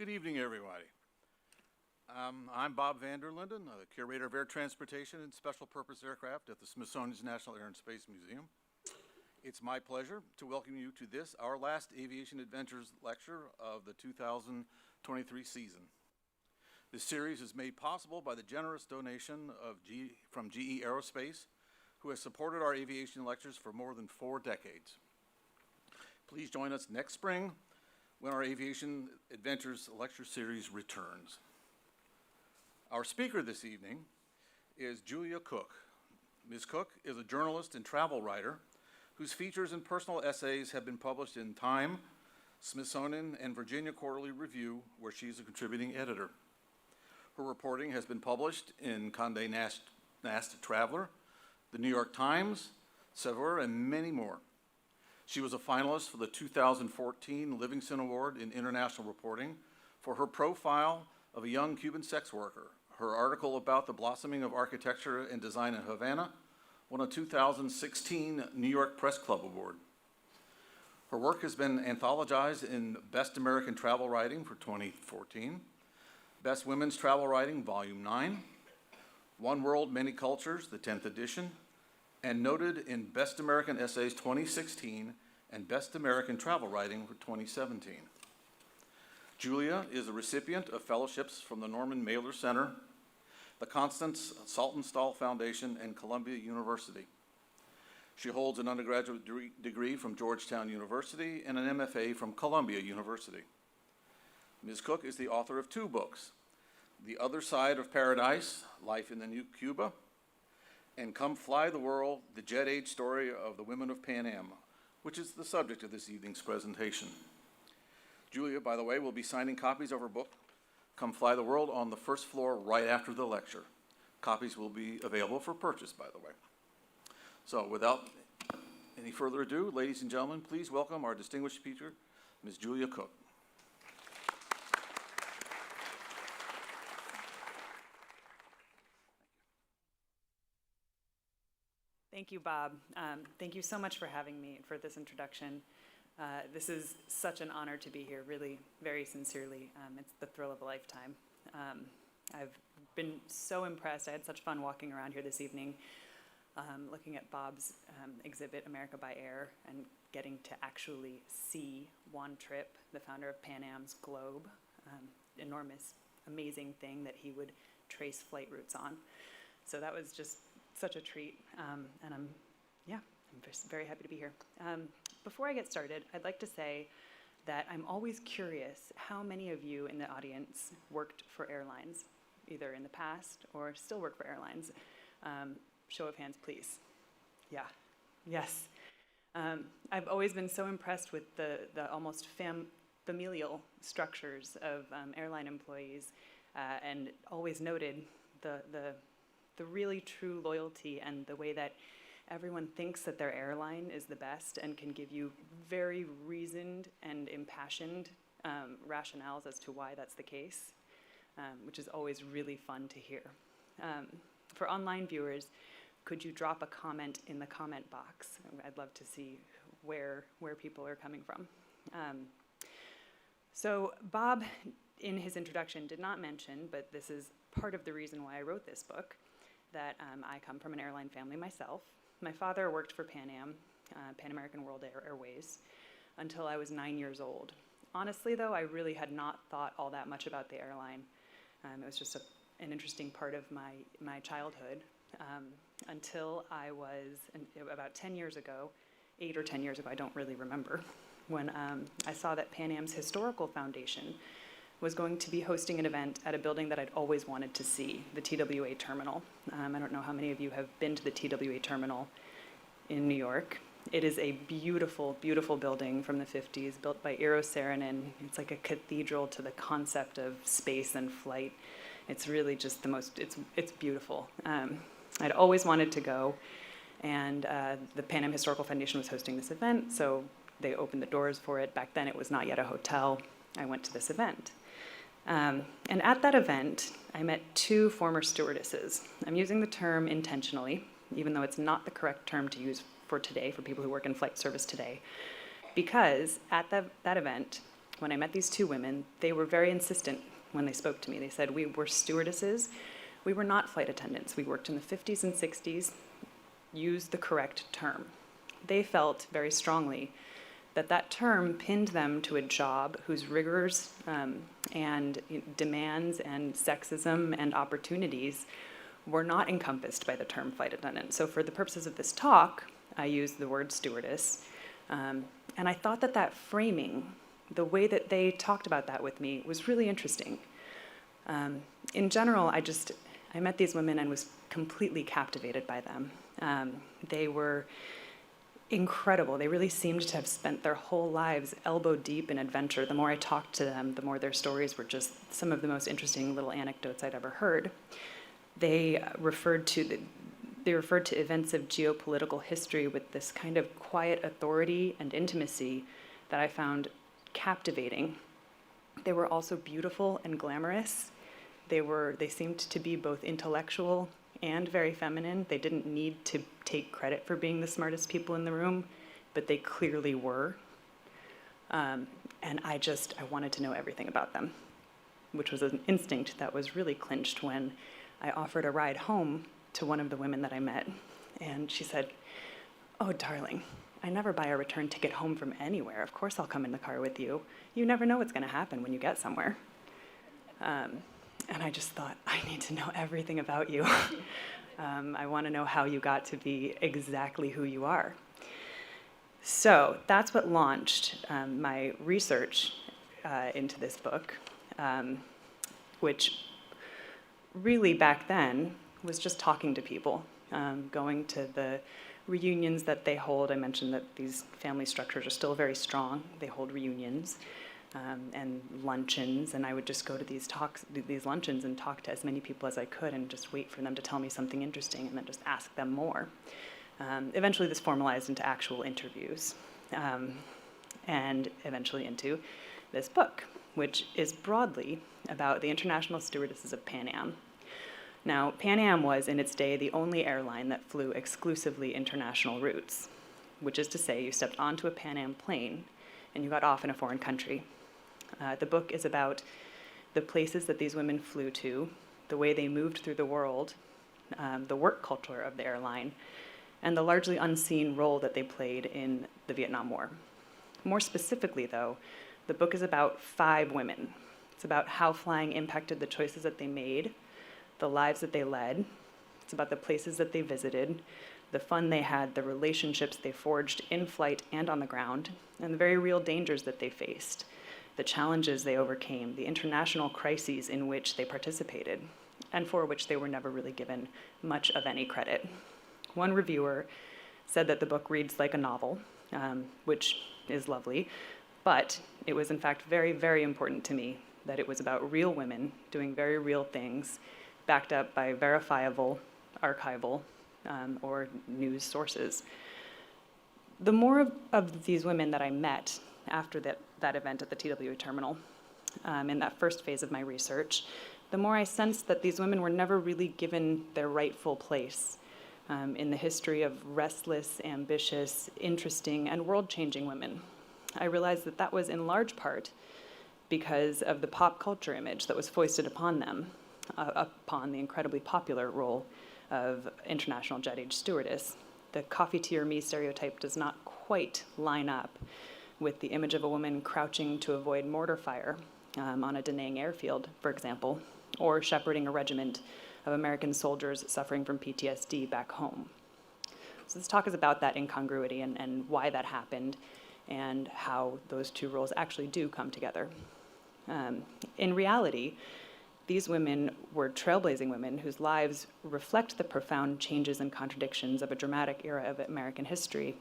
Good evening, everybody. I'm Bob Vanderlinden, the Curator of Air Transportation and Special Purpose Aircraft at the Smithsonian's National Air and Space Museum. It's my pleasure to welcome you to this, our last Aviation Adventures lecture of the 2023 season. This series is made possible by the generous donation from GE Aerospace, who has supported our aviation lectures for more than 4 decades. Please join us next spring when our Aviation Adventures lecture series returns. Our speaker this evening is Julia Cooke. Ms. Cooke is a journalist and travel writer whose features and personal essays have been published in Time, Smithsonian, and Virginia Quarterly Review, where she's a contributing editor. Her reporting has been published in Condé Nast Traveler, the New York Times, Saveur, and many more. She was a finalist for the 2014 Livingston Award in International Reporting for her profile of a young Cuban sex worker. Her article about the blossoming of architecture and design in Havana won a 2016 New York Press Club Award. Her work has been anthologized in Best American Travel Writing for 2014, Best Women's Travel Writing, Volume 9, One World, Many Cultures, the 10th edition, and noted in Best American Essays 2016 and Best American Travel Writing for 2017. Julia is a recipient of fellowships from the Norman Mailer Center, the Constance Saltonstall Foundation, and Columbia University. She holds an undergraduate degree from Georgetown University and an MFA from Columbia University. Ms. Cooke is the author of 2 books, The Other Side of Paradise, Life in the New Cuba, and Come Fly the World, the Jet Age Story of the Women of Pan Am, which is the subject of this evening's presentation. Julia, by the way, will be signing copies of her book, Come Fly the World, on the first floor right after the lecture. Copies will be available for purchase, by the way. So without any further ado, ladies and gentlemen, please welcome our distinguished speaker, Ms. Julia Cooke. Thank you, Bob. Thank you so much for having me and for this introduction. This is such an honor to be here, really, very sincerely. It's the thrill of a lifetime. I've been so impressed. I had such fun walking around here this evening, looking at Bob's exhibit, America by Air, and getting to actually see Juan Trippe, the founder of Pan Am's globe, enormous, amazing thing that he would trace flight routes on. So that was just such a treat, and I'm just very happy to be here. Before I get started, I'd like to say that I'm always curious how many of you in the audience worked for airlines, either in the past or still work for airlines. Show of hands, please. Yeah, yes. I've always been so impressed with the almost familial structures of airline employees, and always noted the really true loyalty and the way that everyone thinks that their airline is the best and can give you very reasoned and impassioned rationales as to why that's the case, which is always really fun to hear. For online viewers, could you drop a comment in the comment box? I'd love to see where people are coming from. So Bob, in his introduction, did not mention, but this is part of the reason why I wrote this book, that I come from an airline family myself. My father worked for Pan Am, Pan American World Airways, until I was 9 years old. Honestly, though, I really had not thought all that much about the airline. It was just an interesting part of my childhood, until I was, about 10 years ago, 8 or 10 years ago, I don't really remember, when I saw that Pan Am's Historical Foundation was going to be hosting an event at a building that I'd always wanted to see, the TWA terminal. I don't know how many of you have been to the TWA terminal in New York. It is a beautiful, beautiful building from the 50s, built by Eero Saarinen. It's like a cathedral to the concept of space and flight. It's really just the most, it's beautiful. I'd always wanted to go, and the Pan Am Historical Foundation was hosting this event, so they opened the doors for it. Back then it was not yet a hotel. I went to this event. And at that event, I met 2 former stewardesses. I'm using the term intentionally, even though it's not the correct term to use for today, for people who work in flight service today, because at that event, when I met these two women, they were very insistent when they spoke to me. They said, we were stewardesses. We were not flight attendants. We worked in the 50s and 60s. Use the correct term. They felt very strongly that that term pinned them to a job whose rigors and demands and sexism and opportunities were not encompassed by the term flight attendant. So for the purposes of this talk, I used the word stewardess. And I thought that that framing, the way that they talked about that with me, was really interesting. In general, I met these women and was completely captivated by them. They were incredible. They really seemed to have spent their whole lives elbow deep in adventure. The more I talked to them, the more their stories were just some of the most interesting little anecdotes I'd ever heard. They referred to events of geopolitical history with this kind of quiet authority and intimacy that I found captivating. They were also beautiful and glamorous. They seemed to be both intellectual and very feminine. They didn't need to take credit for being the smartest people in the room, but they clearly were. And I wanted to know everything about them, which was an instinct that was really clinched when I offered a ride home to one of the women that I met. And she said, "Oh, darling, I never buy a return ticket home from anywhere. Of course I'll come in the car with you. You never know what's going to happen when you get somewhere." And I just thought, I need to know everything about you. I want to know how you got to be exactly who you are. So that's what launched my research into this book, which really back then was just talking to people, going to the reunions that they hold. I mentioned that these family structures are still very strong. They hold reunions. And luncheons, and I would just go to these luncheons and talk to as many people as I could and just wait for them to tell me something interesting and then just ask them more. Eventually this formalized into actual interviews and eventually into this book, which is broadly about the international stewardesses of Pan Am. Now, Pan Am was in its day the only airline that flew exclusively international routes, which is to say you stepped onto a Pan Am plane and you got off in a foreign country. The book is about the places that these women flew to, the way they moved through the world, the work culture of the airline, and the largely unseen role that they played in the Vietnam War. More specifically, though, the book is about 5 women. It's about how flying impacted the choices that they made, the lives that they led. It's about the places that they visited, the fun they had, the relationships they forged in flight and on the ground, and the very real dangers that they faced, the challenges they overcame, the international crises in which they participated, and for which they were never really given much of any credit. One reviewer said that the book reads like a novel, which is lovely, but it was in fact very, very important to me that it was about real women doing very real things, backed up by verifiable, archival, or news sources. The more of these women that I met after that event at the TWA terminal, in that first phase of my research, the more I sensed that these women were never really given their rightful place in the history of restless, ambitious, interesting, and world-changing women. I realized that that was in large part because of the pop culture image that was foisted upon them, upon the incredibly popular role of international jet age stewardess. The coffee, tea, or me stereotype does not quite line up with the image of a woman crouching to avoid mortar fire on a Da Nang airfield, for example, or shepherding a regiment of American soldiers suffering from PTSD back home. So this talk is about that incongruity and why that happened and how those two roles actually do come together. In reality, these women were trailblazing women whose lives reflect the profound changes and contradictions of a dramatic era of American history,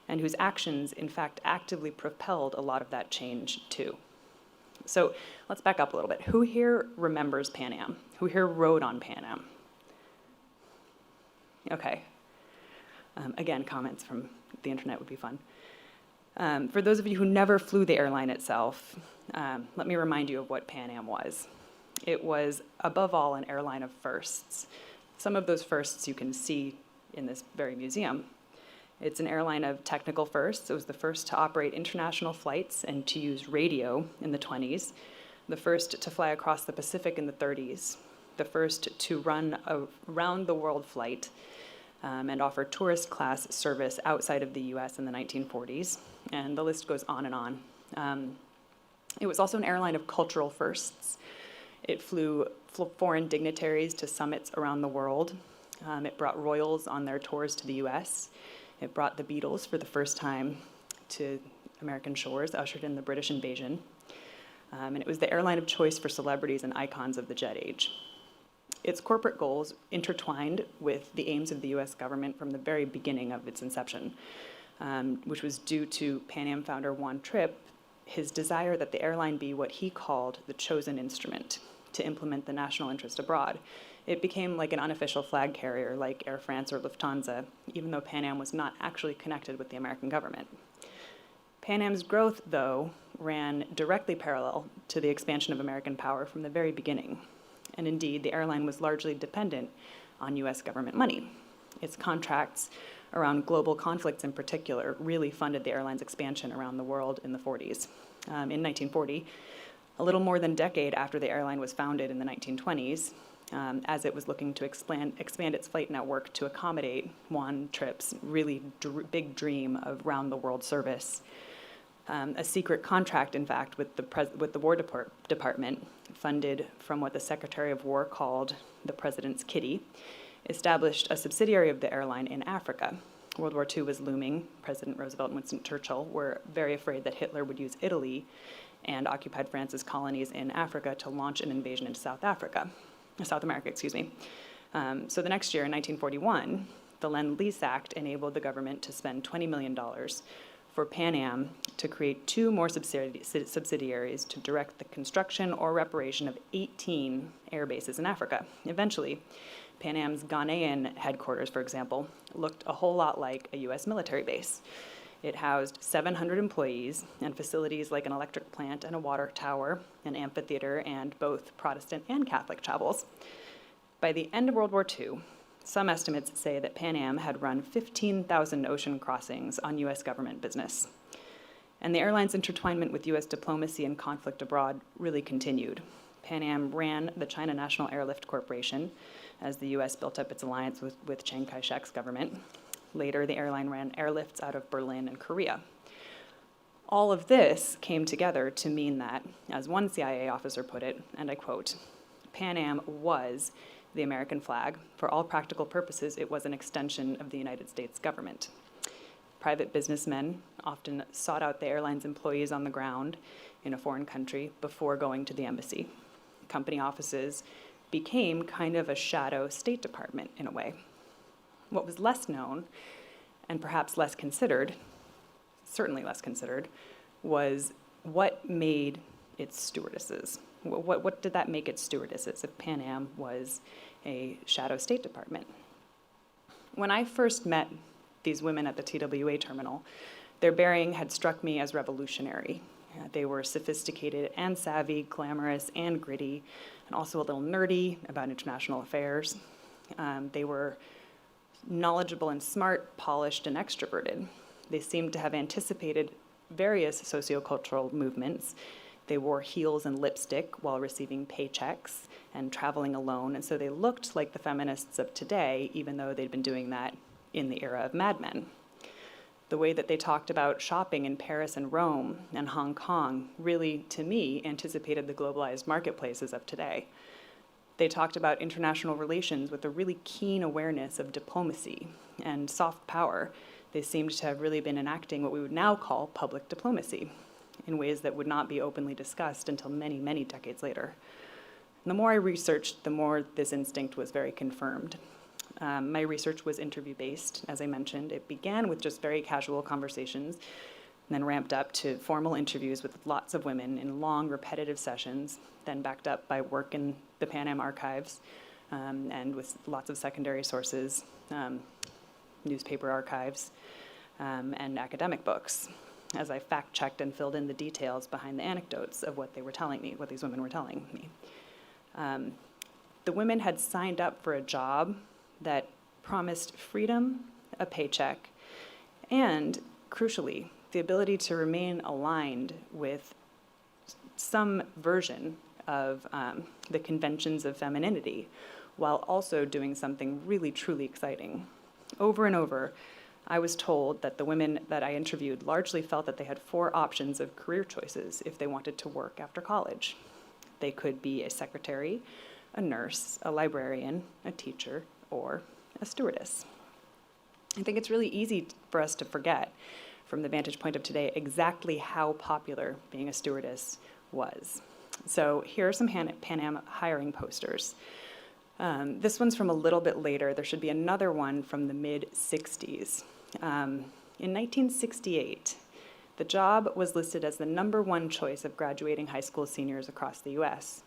and whose actions, in fact, actively propelled a lot of that change, too. So let's back up a little bit. Who here remembers Pan Am? Who here rode on Pan Am? Okay. Again, comments from the internet would be fun. For those of you who never flew the airline itself, let me remind you of what Pan Am was. It was, above all, an airline of firsts. Some of those firsts you can see in this very museum. It's an airline of technical firsts. It was the first to operate international flights and to use radio in the 20s, the first to fly across the Pacific in the 30s, the first to run a round-the-world flight and offer tourist class service outside of the US in the 1940s, and the list goes on and on. It was also an airline of cultural firsts. It flew foreign dignitaries to summits around the world. It brought royals on their tours to the US. It brought the Beatles for the first time to American shores, ushered in the British invasion. And it was the airline of choice for celebrities and icons of the jet age. Its corporate goals intertwined with the aims of the US government from the very beginning of its inception, which was due to Pan Am founder Juan Trippe, his desire that the airline be what he called the chosen instrument to implement the national interest abroad. It became like an unofficial flag carrier like Air France or Lufthansa, even though Pan Am was not actually connected with the American government. Pan Am's growth, though, ran directly parallel to the expansion of American power from the very beginning. And indeed, the airline was largely dependent on US government money. Its contracts around global conflicts in particular really funded the airline's expansion around the world in the 40s. In 1940, a little more than a decade after the airline was founded in the 1920s, as it was looking to expand its flight network to accommodate Juan Trippe's really big dream of round-the-world service. A secret contract, in fact, with the War Department, funded from what the Secretary of War called the President's Kitty, established a subsidiary of the airline in Africa. World War II was looming. President Roosevelt and Winston Churchill were very afraid that Hitler would use Italy and occupied France's colonies in Africa to launch an invasion into South America. So the next year, in 1941, the Lend-Lease Act enabled the government to spend $20 million for Pan Am to create 2 more subsidiaries to direct the construction or reparation of 18 air bases in Africa. Eventually, Pan Am's Ghanaian headquarters, for example, looked a whole lot like a US military base. It housed 700 employees and facilities like an electric plant and a water tower, an amphitheater, and both Protestant and Catholic chapels. By the end of World War II, some estimates say that Pan Am had run 15,000 ocean crossings on US government business. And the airline's intertwinement with US diplomacy and conflict abroad really continued. Pan Am ran the China National Airlift Corporation as the US built up its alliance with Chiang Kai-shek's government. Later, the airline ran airlifts out of Berlin and Korea. All of this came together to mean that, as one CIA officer put it, and I quote, Pan Am was the American flag. For all practical purposes, it was an extension of the United States government. Private businessmen often sought out the airline's employees on the ground in a foreign country before going to the embassy. Company offices became kind of a shadow State Department in a way. What was less known, and perhaps less considered, certainly less considered, was what made its stewardesses. What did that make its stewardesses if Pan Am was a shadow State Department? When I first met these women at the TWA terminal, their bearing had struck me as revolutionary. They were sophisticated and savvy, glamorous and gritty, and also a little nerdy about international affairs. They were knowledgeable and smart, polished and extroverted. They seemed to have anticipated various sociocultural movements. They wore heels and lipstick while receiving paychecks and traveling alone, and so they looked like the feminists of today, even though they'd been doing that in the era of Mad Men. The way that they talked about shopping in Paris and Rome and Hong Kong really, to me, anticipated the globalized marketplaces of today. They talked about international relations with a really keen awareness of diplomacy and soft power. They seemed to have really been enacting what we would now call public diplomacy in ways that would not be openly discussed until many, many decades later. And the more I researched, the more this instinct was very confirmed. My research was interview-based, as I mentioned. It began with just very casual conversations, and then ramped up to formal interviews with lots of women in long, repetitive sessions, then backed up by work in the Pan Am archives, and with lots of secondary sources, newspaper archives, and academic books, as I fact-checked and filled in the details behind the anecdotes of what they were telling me, what these women were telling me. The women had signed up for a job that promised freedom, a paycheck, And crucially, the ability to remain aligned with some version of the conventions of femininity while also doing something really, truly exciting. Over and over, I was told that the women that I interviewed largely felt that they had 4 options of career choices if they wanted to work after college. They could be a secretary, a nurse, a librarian, a teacher, or a stewardess. I think it's really easy for us to forget, from the vantage point of today, exactly how popular being a stewardess was. So here are some Pan Am hiring posters. This one's from a little bit later. There should be another one from the mid-'60s. In 1968, the job was listed as the #1 choice of graduating high school seniors across the US.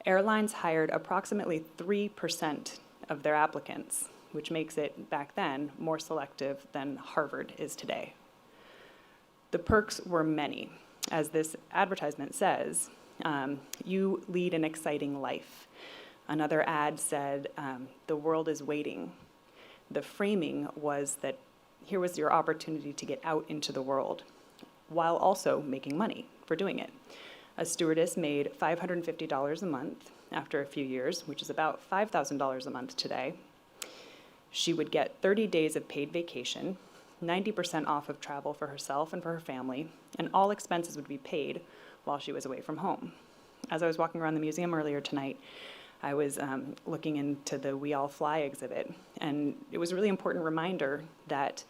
Airlines hired approximately 3% of their applicants, which makes it, back then, more selective than Harvard is today. The perks were many. As this advertisement says, you lead an exciting life. Another ad said, the world is waiting. The framing was that here was your opportunity to get out into the world while also making money for doing it. A stewardess made $550 a month after a few years, which is about $5,000 a month today. She would get 30 days of paid vacation, 90% off of travel for herself and for her family, and all expenses would be paid while she was away from home. As I was walking around the museum earlier tonight, I was looking into the We All Fly exhibit, and it was a really important reminder that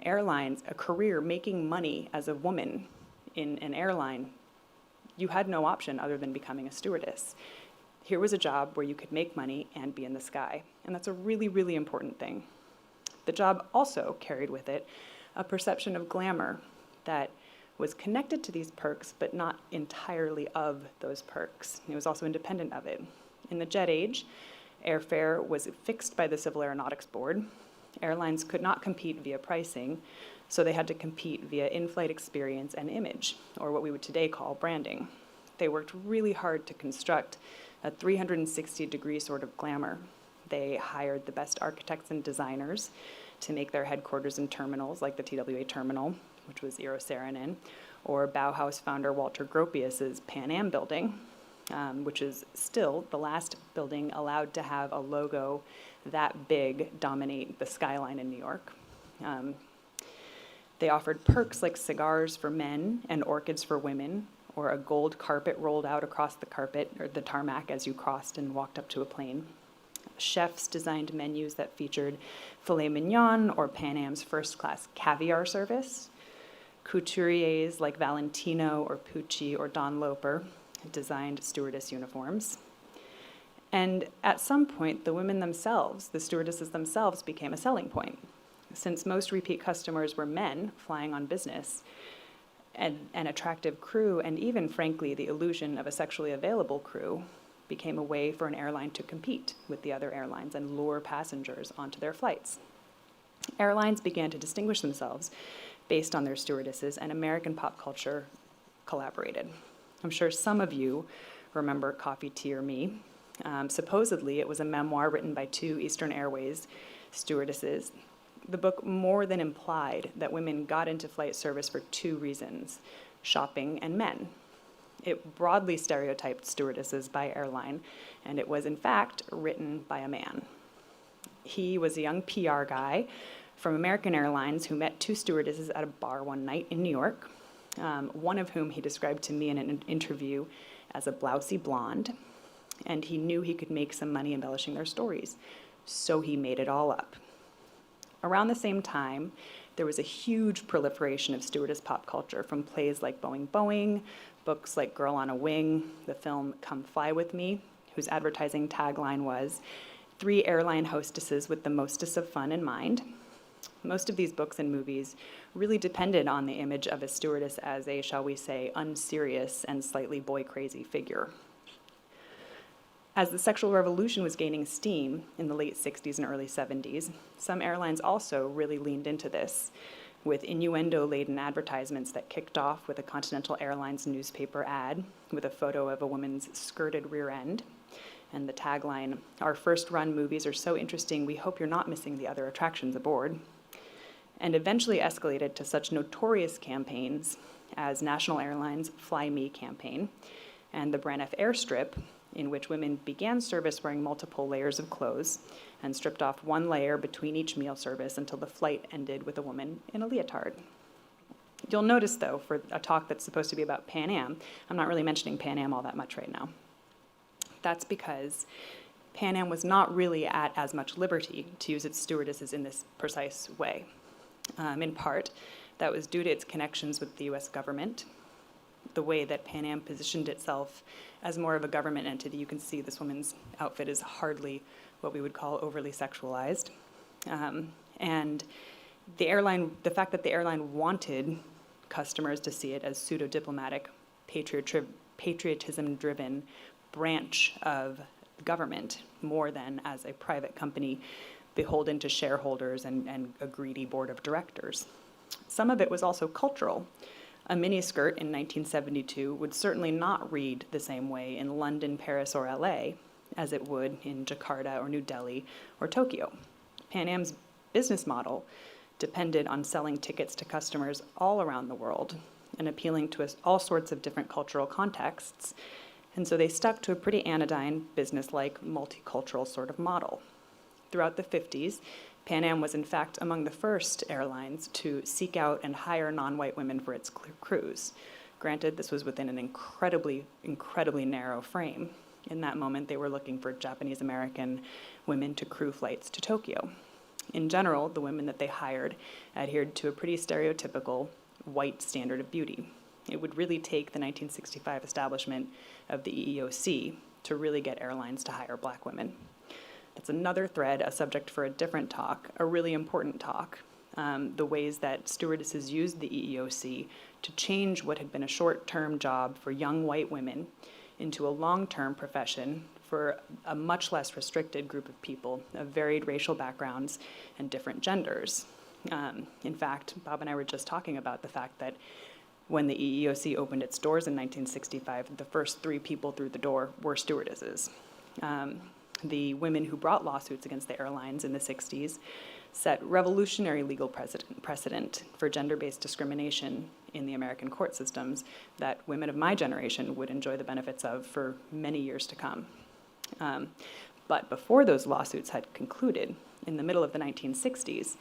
airlines, a career making money as a woman in an airline, you had no option other than becoming a stewardess. Here was a job where you could make money and be in the sky, and that's a really, really important thing. The job also carried with it a perception of glamour that was connected to these perks, but not entirely of those perks. It was also independent of it. In the jet age, airfare was fixed by the Civil Aeronautics Board. Airlines could not compete via pricing, so they had to compete via in-flight experience and image, or what we would today call branding. They worked really hard to construct a 360-degree sort of glamour. They hired the best architects and designers to make their headquarters in terminals like the TWA terminal, which was Eero Saarinen, or Bauhaus founder Walter Gropius's Pan Am building, which is still the last building allowed to have a logo that big dominate the skyline in New York. They offered perks like cigars for men and orchids for women, or a gold carpet rolled out across the carpet or the tarmac as you crossed and walked up to a plane. Chefs designed menus that featured filet mignon or Pan Am's first-class caviar service. Couturiers like Valentino or Pucci or Don Loper designed stewardess uniforms. And at some point, the women themselves, the stewardesses themselves, became a selling point. Since most repeat customers were men flying on business, and an attractive crew, and even, frankly, the illusion of a sexually available crew became a way for an airline to compete with the other airlines and lure passengers onto their flights. Airlines began to distinguish themselves based on their stewardesses, and American pop culture collaborated. I'm sure some of you remember Coffee, Tea, or Me. Supposedly, it was a memoir written by 2 Eastern Airways stewardesses. The book more than implied that women got into flight service for 2 reasons: shopping and men. It broadly stereotyped stewardesses by airline, and it was in fact written by a man. He was a young PR guy from American Airlines who met 2 stewardesses at a bar one night in New York, one of whom he described to me in an interview as a blousy blonde, and he knew he could make some money embellishing their stories, so he made it all up. Around the same time, there was a huge proliferation of stewardess pop culture, from plays like Boeing Boeing, books like Girl on a Wing, the film Come Fly With Me, whose advertising tagline was, 3 airline hostesses with the mostest of fun in mind. Most of these books and movies really depended on the image of a stewardess as a, shall we say, unserious and slightly boy-crazy figure. As the sexual revolution was gaining steam in the late 60s and early 70s, some airlines also really leaned into this, with innuendo-laden advertisements that kicked off with a Continental Airlines newspaper ad with a photo of a woman's skirted rear end, and the tagline, "Our first run movies are so interesting, we hope you're not missing the other attractions aboard." and eventually escalated to such notorious campaigns as National Airlines' Fly Me campaign and the Braniff airstrip, in which women began service wearing multiple layers of clothes and stripped off one layer between each meal service until the flight ended with a woman in a leotard. You'll notice, though, for a talk that's supposed to be about Pan Am, I'm not really mentioning Pan Am all that much right now. That's because Pan Am was not really at as much liberty to use its stewardesses in this precise way. In part, that was due to its connections with the US government, the way that Pan Am positioned itself as more of a government entity. You can see this woman's outfit is hardly what we would call overly sexualized. And the fact that the airline wanted customers to see it as pseudo-diplomatic, patriotism-driven branch of government more than as a private company beholden to shareholders and a greedy board of directors. Some of it was also cultural. A miniskirt in 1972 would certainly not read the same way in London, Paris, or LA as it would in Jakarta or New Delhi or Tokyo. Pan Am's business model depended on selling tickets to customers all around the world and appealing to all sorts of different cultural contexts. And so they stuck to a pretty anodyne, business-like, multicultural sort of model. Throughout the 50s, Pan Am was in fact among the first airlines to seek out and hire non-white women for its crews. Granted, this was within an incredibly, incredibly narrow frame. In that moment, they were looking for Japanese American women to crew flights to Tokyo. In general, the women that they hired adhered to a pretty stereotypical white standard of beauty. It would really take the 1965 establishment of the EEOC to really get airlines to hire black women. That's another thread, a subject for a different talk, a really important talk, the ways that stewardesses used the EEOC to change what had been a short-term job for young white women into a long-term profession for a much less restricted group of people of varied racial backgrounds and different genders. In fact, Bob and I were just talking about the fact that when the EEOC opened its doors in 1965, the first 3 people through the door were stewardesses. The women who brought lawsuits against the airlines in the 60s set revolutionary legal precedent for gender-based discrimination in the American court systems that women of my generation would enjoy the benefits of for many years to come. But before those lawsuits had concluded, in the middle of the 1960s,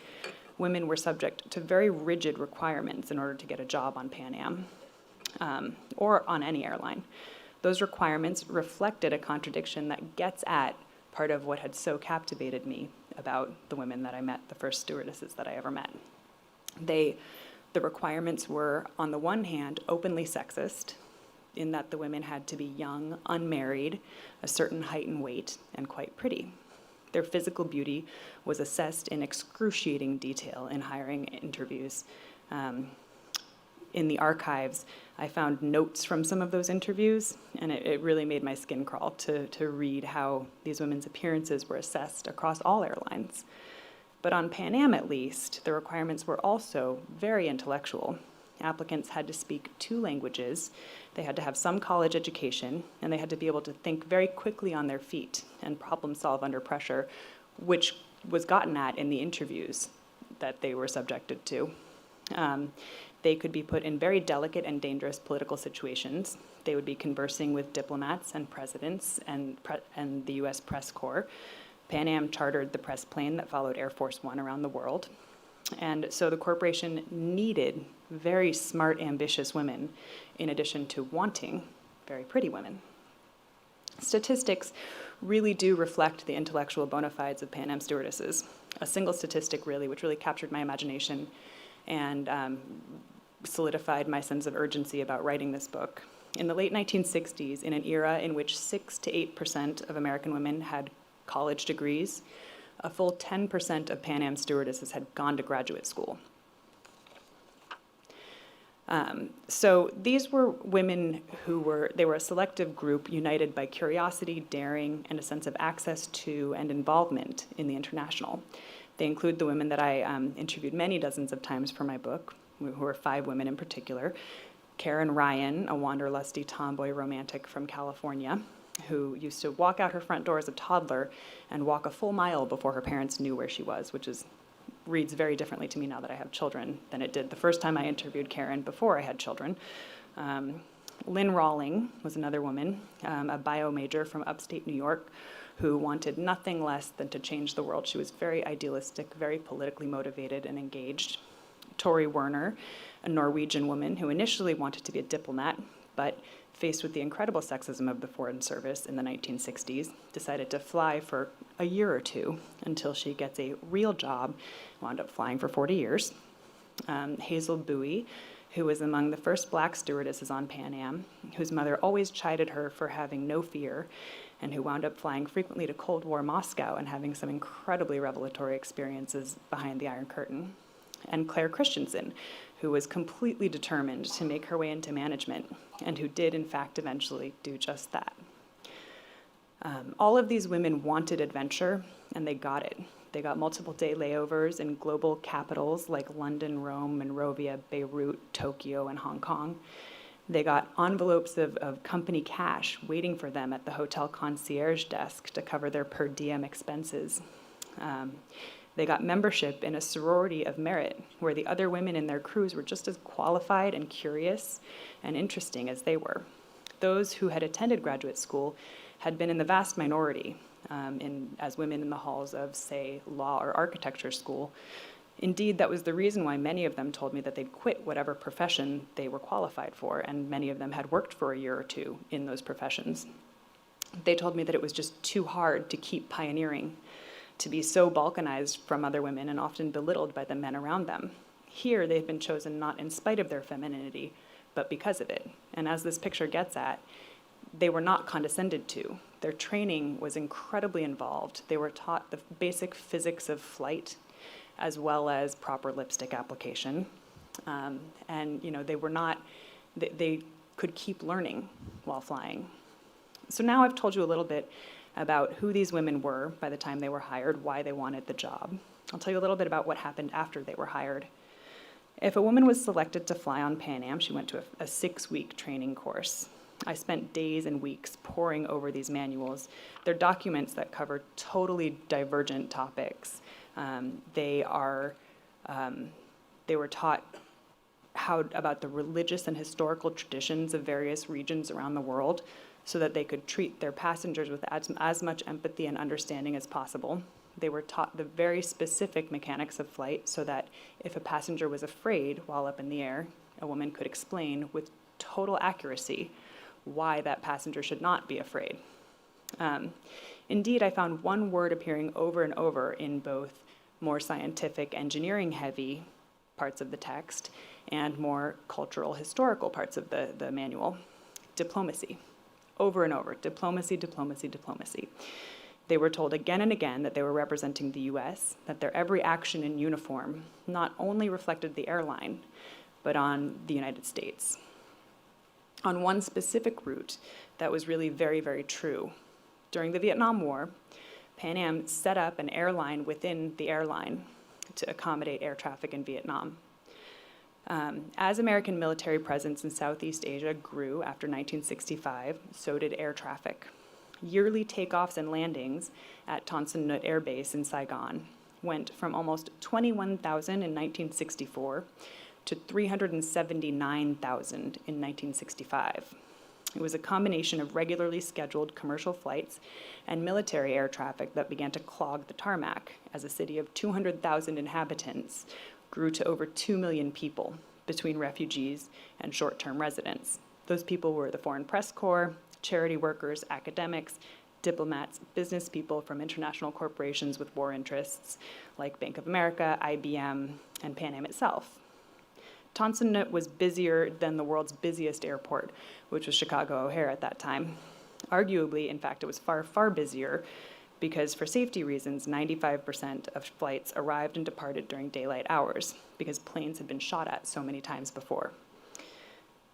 women were subject to very rigid requirements in order to get a job on Pan Am or on any airline. Those requirements reflected a contradiction that gets at part of what had so captivated me about the women that I met, the first stewardesses that I ever met. The requirements were, on the one hand, openly sexist, in that the women had to be young, unmarried, a certain height and weight, and quite pretty. Their physical beauty was assessed in excruciating detail in hiring interviews. In the archives, I found notes from some of those interviews, and it really made my skin crawl to read how these women's appearances were assessed across all airlines. But on Pan Am, at least, the requirements were also very intellectual. Applicants had to speak 2 languages, they had to have some college education, and they had to be able to think very quickly on their feet and problem solve under pressure, which was gotten at in the interviews that they were subjected to. They could be put in very delicate and dangerous political situations. They would be conversing with diplomats and presidents and the US press corps. Pan Am chartered the press plane that followed Air Force One around the world. And so the corporation needed very smart, ambitious women, in addition to wanting very pretty women. Statistics really do reflect the intellectual bona fides of Pan Am stewardesses. A single statistic, really, which really captured my imagination and solidified my sense of urgency about writing this book. In the late 1960s, in an era in which 6 to 8% of American women had college degrees, a full 10% of Pan Am stewardesses had gone to graduate school. So these were women they were a selective group united by curiosity, daring, and a sense of access to and involvement in the international. They include the women that I interviewed many dozens of times for my book, who are 5 women in particular. Karen Ryan, a wanderlusty tomboy romantic from California, who used to walk out her front door as a toddler and walk a full mile before her parents knew where she was, which is reads very differently to me now that I have children than it did the first time I interviewed Karen before I had children. Lynn Rawling was another woman, a bio major from upstate New York, who wanted nothing less than to change the world. She was very idealistic, very politically motivated and engaged. Tori Werner, a Norwegian woman who initially wanted to be a diplomat, but faced with the incredible sexism of the Foreign Service in the 1960s, decided to fly for a year or two until she gets a real job, wound up flying for 40 years. Hazel Bowie, who was among the first black stewardesses on Pan Am, whose mother always chided her for having no fear, and who wound up flying frequently to Cold War Moscow and having some incredibly revelatory experiences behind the Iron Curtain. And Claire Christensen, who was completely determined to make her way into management, and who did, in fact, eventually do just that. All of these women wanted adventure, and they got it. They got multiple day layovers in global capitals like London, Rome, Monrovia, Beirut, Tokyo, and Hong Kong. They got envelopes of company cash waiting for them at the hotel concierge desk to cover their per diem expenses. They got membership in a sorority of merit, where the other women in their crews were just as qualified and curious and interesting as they were. Those who had attended graduate school had been in the vast minority as women in the halls of, say, law or architecture school. Indeed, that was the reason why many of them told me that they'd quit whatever profession they were qualified for, and many of them had worked for a year or two in those professions. They told me that it was just too hard to keep pioneering, to be so balkanized from other women and often belittled by the men around them. Here, they've been chosen not in spite of their femininity, but because of it. And as this picture gets at, they were not condescended to. Their training was incredibly involved. They were taught the basic physics of flight, as well as proper lipstick application. And they were not, they could keep learning while flying. So now I've told you a little bit about who these women were by the time they were hired, why they wanted the job. I'll tell you a little bit about what happened after they were hired. If a woman was selected to fly on Pan Am, she went to a 6-week training course. I spent days and weeks poring over these manuals. They're documents that cover totally divergent topics. They were taught about the religious and historical traditions of various regions around the world, so that they could treat their passengers with as much empathy and understanding as possible. They were taught the very specific mechanics of flight, so that if a passenger was afraid while up in the air, a woman could explain with total accuracy why that passenger should not be afraid. Indeed, I found one word appearing over and over in both more scientific, engineering-heavy parts of the text and more cultural, historical parts of the manual: diplomacy. Over and over, diplomacy, diplomacy, diplomacy. They were told again and again that they were representing the US, that their every action in uniform not only reflected the airline, but on the United States. On one specific route, that was really very, very true. During the Vietnam War, Pan Am set up an airline within the airline to accommodate air traffic in Vietnam. As American military presence in Southeast Asia grew after 1965, so did air traffic. Yearly takeoffs and landings at Tan Son Nhut Air Base in Saigon went from almost 21,000 in 1964 to 379,000 in 1965. It was a combination of regularly scheduled commercial flights and military air traffic that began to clog the tarmac as a city of 200,000 inhabitants grew to over 2 million people between refugees and short-term residents. Those people were the Foreign Press Corps, charity workers, academics, diplomats, business people from international corporations with war interests like Bank of America, IBM, and Pan Am itself. Tan Son Nhut was busier than the world's busiest airport, which was Chicago O'Hare at that time. Arguably, in fact, it was far, far busier because for safety reasons, 95% of flights arrived and departed during daylight hours because planes had been shot at so many times before.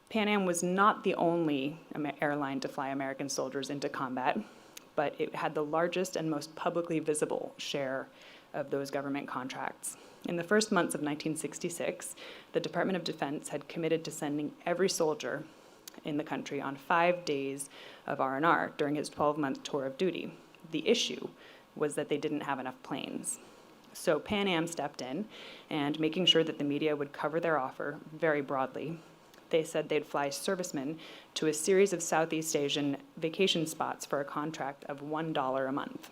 Pan Am was not the only airline to fly American soldiers into combat, but it had the largest and most publicly visible share of those government contracts. In the first months of 1966, the Department of Defense had committed to sending every soldier in the country on 5 days of R&R during his 12-month tour of duty. The issue was that they didn't have enough planes. So Pan Am stepped in, and making sure that the media would cover their offer very broadly, they said they'd fly servicemen to a series of Southeast Asian vacation spots for a contract of $1 a month.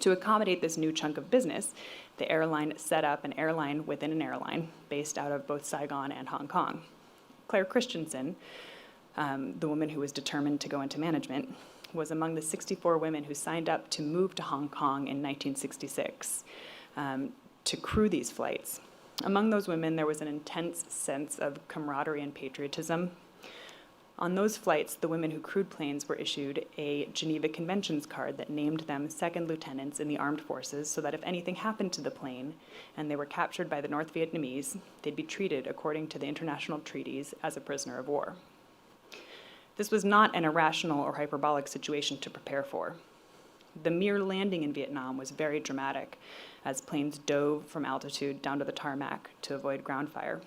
To accommodate this new chunk of business, the airline set up an airline within an airline based out of both Saigon and Hong Kong. Claire Christensen, the woman who was determined to go into management, was among the 64 women who signed up to move to Hong Kong in 1966 to crew these flights. Among those women, there was an intense sense of camaraderie and patriotism. On those flights, the women who crewed planes were issued a Geneva Conventions card that named them second lieutenants in the armed forces, so that if anything happened to the plane and they were captured by the North Vietnamese, they'd be treated according to the international treaties as a prisoner of war. This was not an irrational or hyperbolic situation to prepare for. The mere landing in Vietnam was very dramatic, as planes dove from altitude down to the tarmac to avoid ground fire.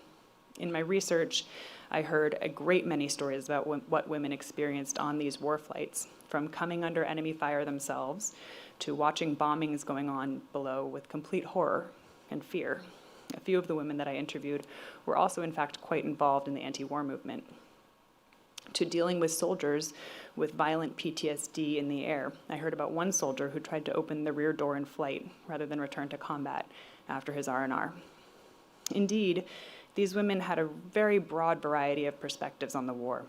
In my research, I heard a great many stories about what women experienced on these war flights, from coming under enemy fire themselves to watching bombings going on below with complete horror and fear. A few of the women that I interviewed were also, in fact, quite involved in the anti-war movement. To dealing with soldiers with violent PTSD in the air, I heard about one soldier who tried to open the rear door in flight rather than return to combat after his R&R. Indeed, these women had a very broad variety of perspectives on the war.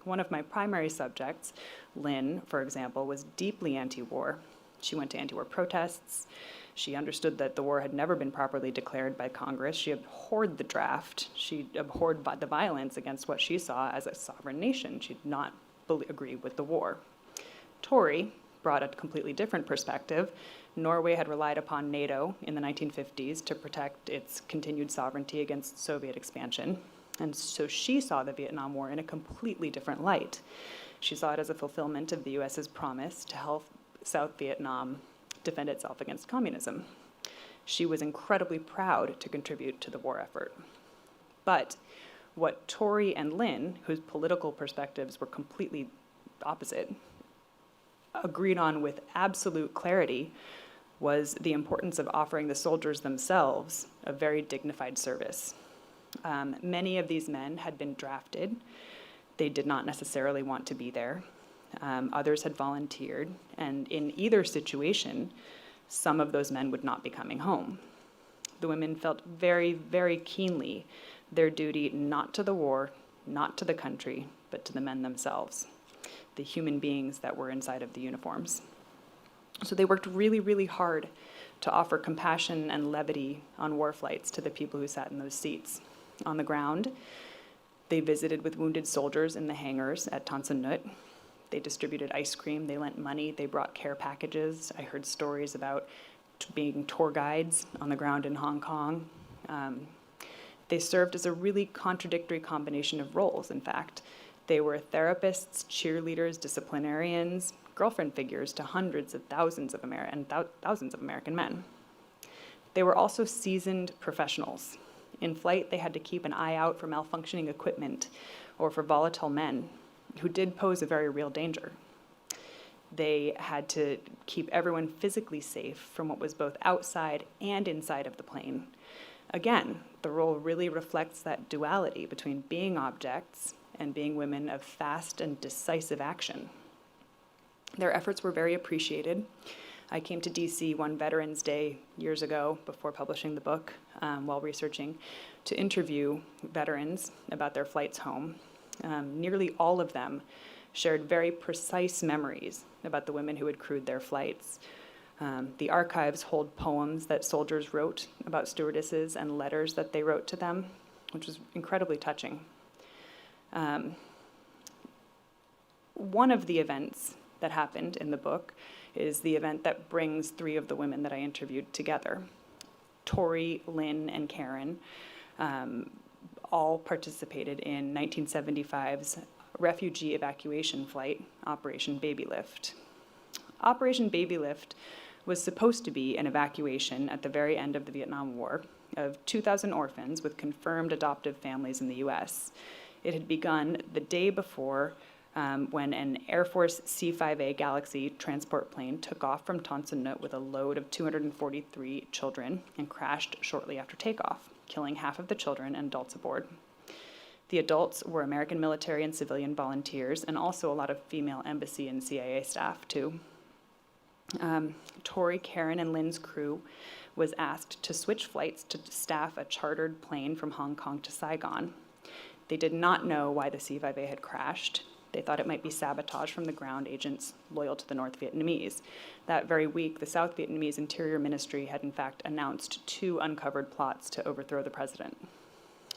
One of my primary subjects, Lynn, for example, was deeply anti-war. She went to anti-war protests. She understood that the war had never been properly declared by Congress. She abhorred the draft. She abhorred the violence against what she saw as a sovereign nation. She did not agree with the war. Tori brought a completely different perspective. Norway had relied upon NATO in the 1950s to protect its continued sovereignty against Soviet expansion. And so she saw the Vietnam War in a completely different light. She saw it as a fulfillment of the US's promise to help South Vietnam defend itself against communism. She was incredibly proud to contribute to the war effort. But what Tori and Lynn, whose political perspectives were completely opposite, agreed on with absolute clarity was the importance of offering the soldiers themselves a very dignified service. Many of these men had been drafted. They did not necessarily want to be there. Others had volunteered, and in either situation, some of those men would not be coming home. The women felt very, very keenly their duty not to the war, not to the country, but to the men themselves, the human beings that were inside of the uniforms. So they worked really, really hard to offer compassion and levity on war flights to the people who sat in those seats. On the ground, they visited with wounded soldiers in the hangars at Tan Son Nhut. They distributed ice cream, they lent money, they brought care packages. I heard stories about being tour guides on the ground in Hong Kong. They served as a really contradictory combination of roles, in fact. They were therapists, cheerleaders, disciplinarians, girlfriend figures to hundreds of thousands of thousands of American men. They were also seasoned professionals. In flight, they had to keep an eye out for malfunctioning equipment or for volatile men who did pose a very real danger. They had to keep everyone physically safe from what was both outside and inside of the plane. Again, the role really reflects that duality between being objects and being women of fast and decisive action. Their efforts were very appreciated. I came to DC one Veterans Day years ago before publishing the book, while researching, to interview veterans about their flights home. Nearly all of them shared very precise memories about the women who had crewed their flights. The archives hold poems that soldiers wrote about stewardesses and letters that they wrote to them, which was incredibly touching. One of the events that happened in the book is the event that brings three of the women that I interviewed together. Tori, Lynn, and Karen all participated in 1975's refugee evacuation flight, Operation Babylift. Operation Babylift was supposed to be an evacuation at the very end of the Vietnam War of 2,000 orphans with confirmed adoptive families in the US. It had begun the day before when an Air Force C-5A Galaxy transport plane took off from Tan Son Nhut with a load of 243 children and crashed shortly after takeoff, killing half of the children and adults aboard. The adults were American military and civilian volunteers, and also a lot of female embassy and CIA staff, too. Tori, Karen, and Lynn's crew was asked to switch flights to staff a chartered plane from Hong Kong to Saigon. They did not know why the C-5A had crashed. They thought it might be sabotage from the ground agents loyal to the North Vietnamese. That very week, the South Vietnamese Interior Ministry had in fact announced 2 uncovered plots to overthrow the president.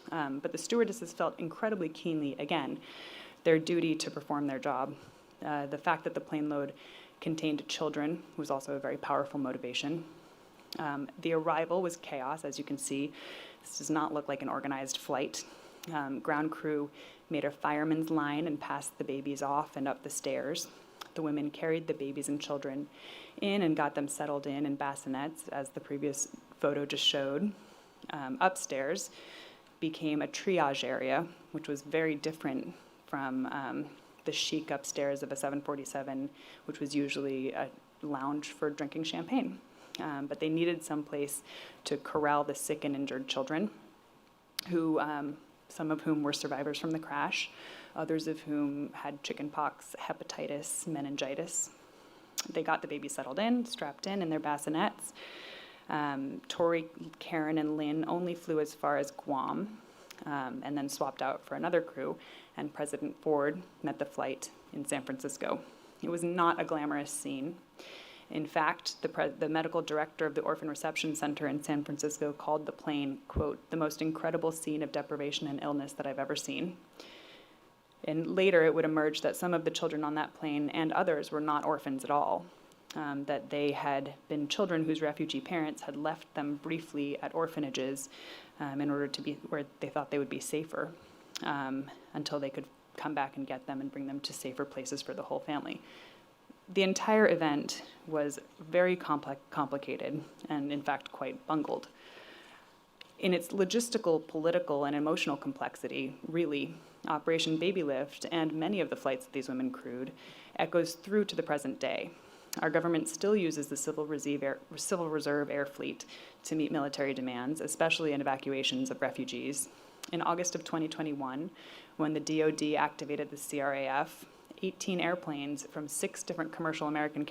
But the stewardesses felt incredibly keenly, again, their duty to perform their job. The fact that the plane load contained children was also a very powerful motivation. The arrival was chaos, as you can see. This does not look like an organized flight. Ground crew made a fireman's line and passed the babies off and up the stairs. The women carried the babies and children in and got them settled in bassinets, as the previous photo just showed. Upstairs became a triage area, which was very different from the chic upstairs of a 747, which was usually a lounge for drinking champagne. But they needed some place to corral the sick and injured children, who some of whom were survivors from the crash, others of whom had chickenpox, hepatitis, meningitis. They got the babies settled in, strapped in their bassinets. Tori, Karen, and Lynn only flew as far as Guam, and then swapped out for another crew, and President Ford met the flight in San Francisco. It was not a glamorous scene. In fact, the medical director of the Orphan Reception Center in San Francisco called the plane, quote, "the most incredible scene of deprivation and illness that I've ever seen." And later it would emerge that some of the children on that plane and others were not orphans at all, that they had been children whose refugee parents had left them briefly at orphanages in order to be where they thought they would be safer, until they could come back and get them and bring them to safer places for the whole family. The entire event was very complicated and, in fact, quite bungled. In its logistical, political, and emotional complexity, really, Operation Babylift and many of the flights that these women crewed echoes through to the present day. Our government still uses the Civil Reserve Air Fleet to meet military demands, especially in evacuations of refugees. In August of 2021, when the DoD activated the CRAF, 18 airplanes from 6 different commercial American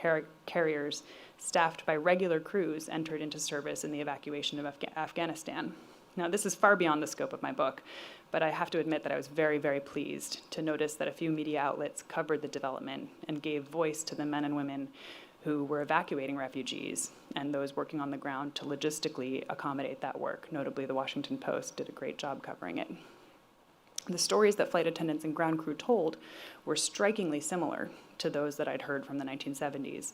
carriers staffed by regular crews entered into service in the evacuation of Afghanistan. Now, this is far beyond the scope of my book, but I have to admit that I was very, very pleased to notice that a few media outlets covered the development and gave voice to the men and women who were evacuating refugees and those working on the ground to logistically accommodate that work. Notably, the Washington Post did a great job covering it. The stories that flight attendants and ground crew told were strikingly similar to those that I'd heard from the 1970s.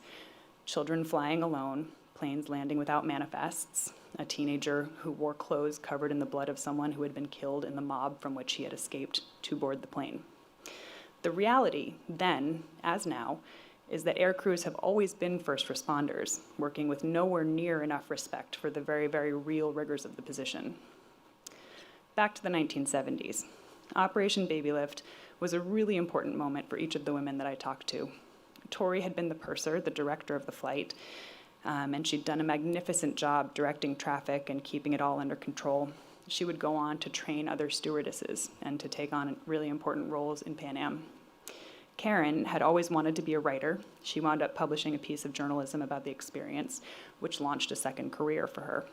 Children flying alone, planes landing without manifests, a teenager who wore clothes covered in the blood of someone who had been killed in the mob from which he had escaped to board the plane. The reality, then, as now, is that air crews have always been first responders, working with nowhere near enough respect for the very, very real rigors of the position. Back to the 1970s. Operation Babylift was a really important moment for each of the women that I talked to. Tori had been the purser, the director of the flight, and she'd done a magnificent job directing traffic and keeping it all under control. She would go on to train other stewardesses and to take on really important roles in Pan Am. Karen had always wanted to be a writer. She wound up publishing a piece of journalism about the experience, which launched a second career for her.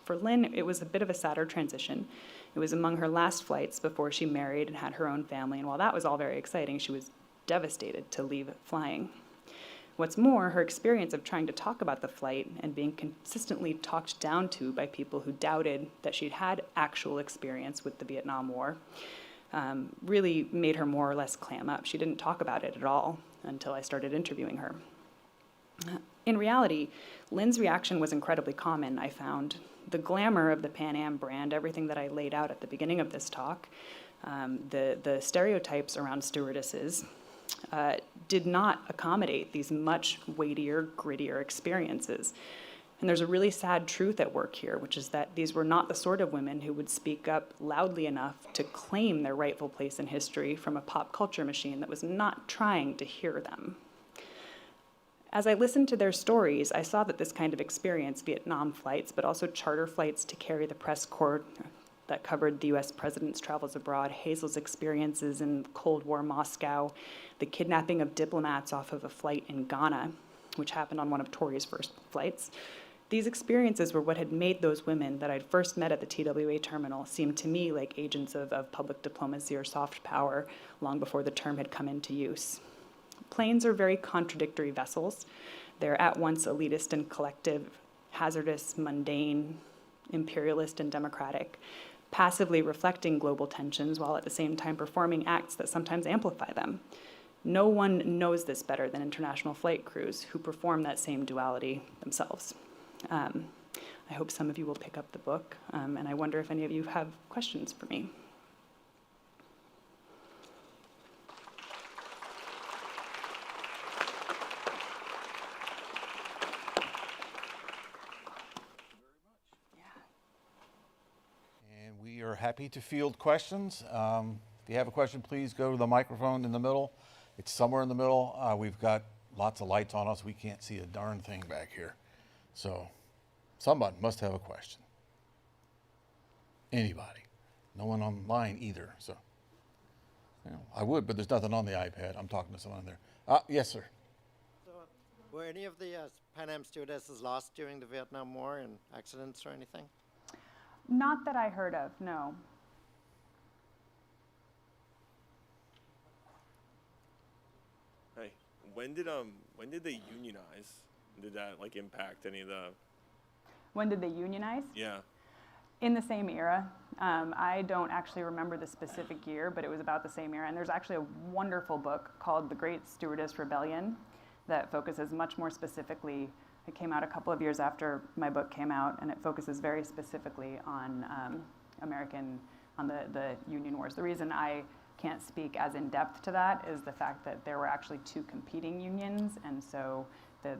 For Lynn, it was a bit of a sadder transition. It was among her last flights before she married and had her own family, and while that was all very exciting, she was devastated to leave flying. What's more, her experience of trying to talk about the flight and being consistently talked down to by people who doubted that she'd had actual experience with the Vietnam War really made her more or less clam up. She didn't talk about it at all until I started interviewing her. In reality, Lynn's reaction was incredibly common, I found. The glamour of the Pan Am brand, everything that I laid out at the beginning of this talk, the stereotypes around stewardesses, did not accommodate these much weightier, grittier experiences. And there's a really sad truth at work here, which is that these were not the sort of women who would speak up loudly enough to claim their rightful place in history from a pop culture machine that was not trying to hear them. As I listened to their stories, I saw that this kind of experience, Vietnam flights, but also charter flights to carry the press corps that covered the US president's travels abroad, Hazel's experiences in Cold War Moscow, the kidnapping of diplomats off of a flight in Ghana, which happened on one of Tori's first flights. These experiences were what had made those women that I'd first met at the TWA terminal seem to me like agents of public diplomacy or soft power long before the term had come into use. Planes are very contradictory vessels. They're at once elitist and collective, hazardous, mundane, imperialist and democratic, passively reflecting global tensions while at the same time performing acts that sometimes amplify them. No one knows this better than international flight crews who perform that same duality themselves. I hope some of you will pick up the book, and I wonder if any of you have questions for me. And we are happy to field questions. If you have a question, please go to the microphone in the middle. It's somewhere in the middle. We've got lots of lights on us. We can't see a darn thing back here. So somebody must have a question. Anybody. No one online either. So I would, but there's nothing on the iPad. I'm talking to someone there. Yes, sir. So, were any of the Pan Am stewardesses lost during the Vietnam War in accidents or anything? Not that I heard of, no. Hey, when did they unionize? Did that impact any of the? When did they unionize? Yeah. In the same era. I don't actually remember the specific year, but it was about the same era. And there's actually a wonderful book called The Great Stewardess Rebellion that focuses much more specifically. It came out a couple of years after my book came out, and it focuses very specifically on the Union Wars. The reason I can't speak as in depth to that is the fact that there were actually two competing unions, and so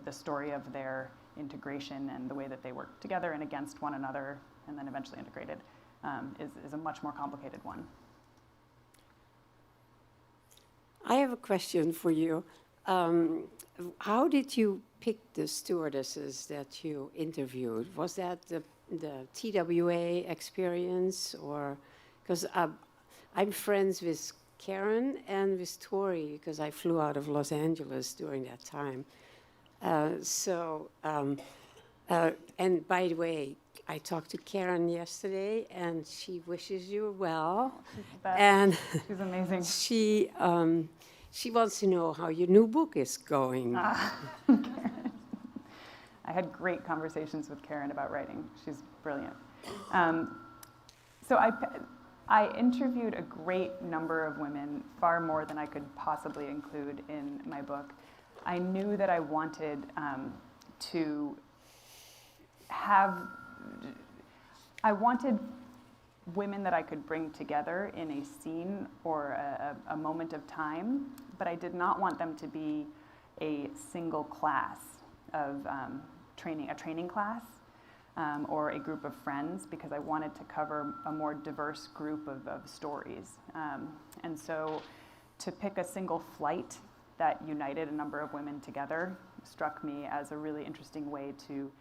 the story of their integration and the way that they worked together and against one another and then eventually integrated is a much more complicated one. I have a question for you. How did you pick the stewardesses that you interviewed? Was that the TWA experience, or because I'm friends with Karen and with Tori because I flew out of Los Angeles during that time. And by the way, I talked to Karen yesterday, and she wishes you well. And she's amazing. She wants to know how your new book is going. Karen. I had great conversations with Karen about writing. She's brilliant. So I interviewed a great number of women, far more than I could possibly include in my book. I knew that I wanted I wanted women that I could bring together in a scene or a moment of time, but I did not want them to be a single class of a training class or a group of friends, because I wanted to cover a more diverse group of stories. And so to pick a single flight that united a number of women together struck me as a really interesting way to